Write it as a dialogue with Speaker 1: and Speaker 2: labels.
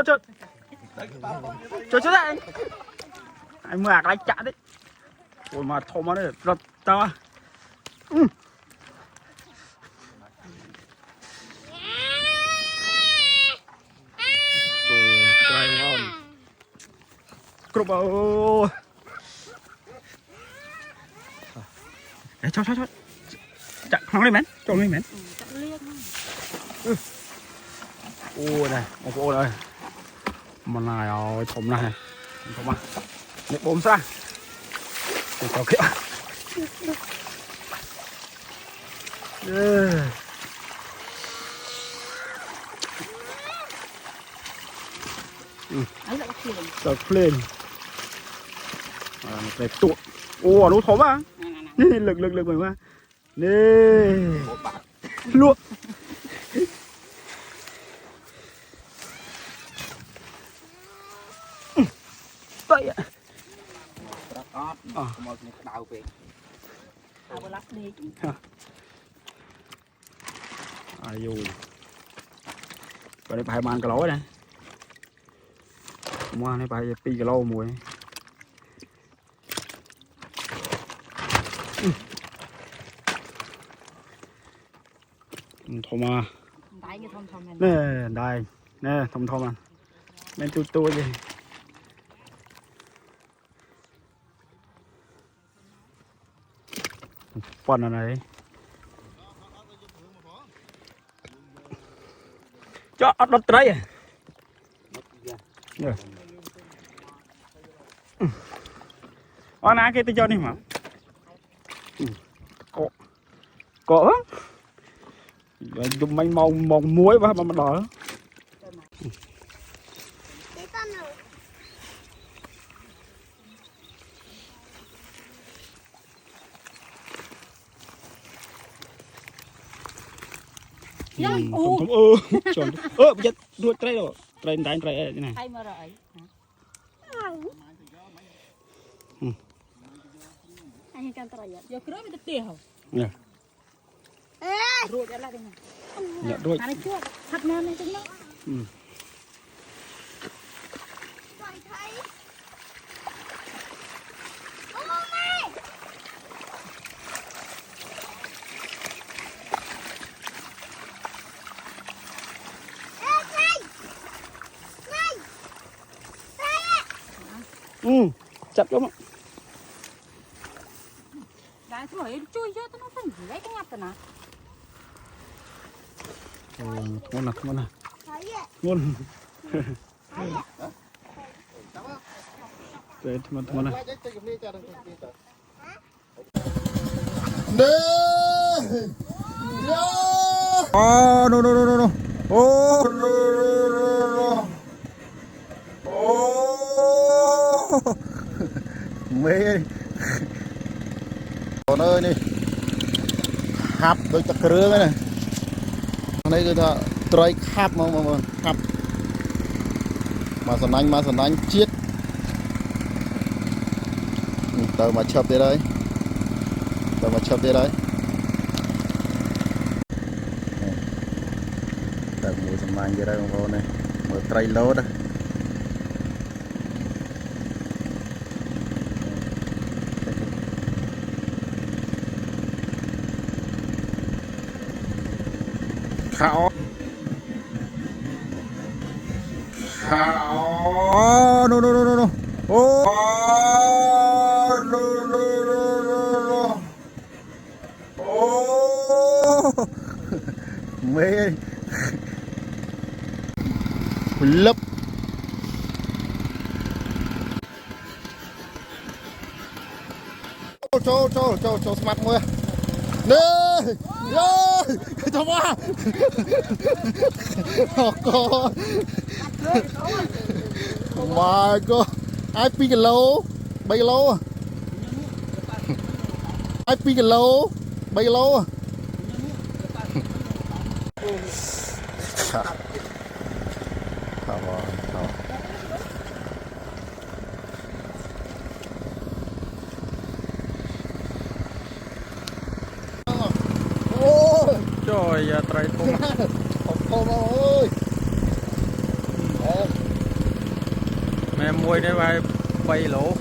Speaker 1: chơi đấy anh mưa cái chả đấy ôi mà thôm nó đấy rất to trời trai ngon cướp ơi cho chặt không đi mến cho đi mến ô này ô đây mà này rồi thùng này thùng à nhặt bom ra để cho kia Sạc lên cái tụ ô nó thấm à lực mình mà nè luôn tay ạ ai dù cái này phải mang cái lối này mua này phải pi cái lô mùi thom à nè đây nè thom à bên tua gì phần này cho đốt trái à nãy cái tôi cho đi mà cỏ dùng mấy màu muối và mà đỏ bây giờ đuôi trái rồi trái này
Speaker 2: Thay mà rồi. Anh can trai ya. Yo creo que te dejo.
Speaker 1: Nè.
Speaker 2: Ruột ra lại đây này.
Speaker 1: Dạ ruột.
Speaker 2: Anh chưa thật nên này chúng nó.
Speaker 1: Chặt lắm ạ.
Speaker 2: Đấy, thôi chui chứ, nó phải lấy cái nhặt rồi nè.
Speaker 1: Ngon nè. Ngon. Đấy, ngon nè. Oh, no. Oh, no. Oh. Mê con ơi đi hạp đôi chặt rương này đây cứ thợ trai hạp mà hạp mà sẵn anh chiết tờ mà chập tới đây tờ mùi sẵn anh dưới đây con này mở trai lốt đây khảo no oh no oh mê lấp cho smart mua nè ơi cho qua con my god ai pi cái lô bay lô ai pi cái lô bay lô trời ơi, trời thùng ơi
Speaker 3: mẹ mua đây vài 3 lỗ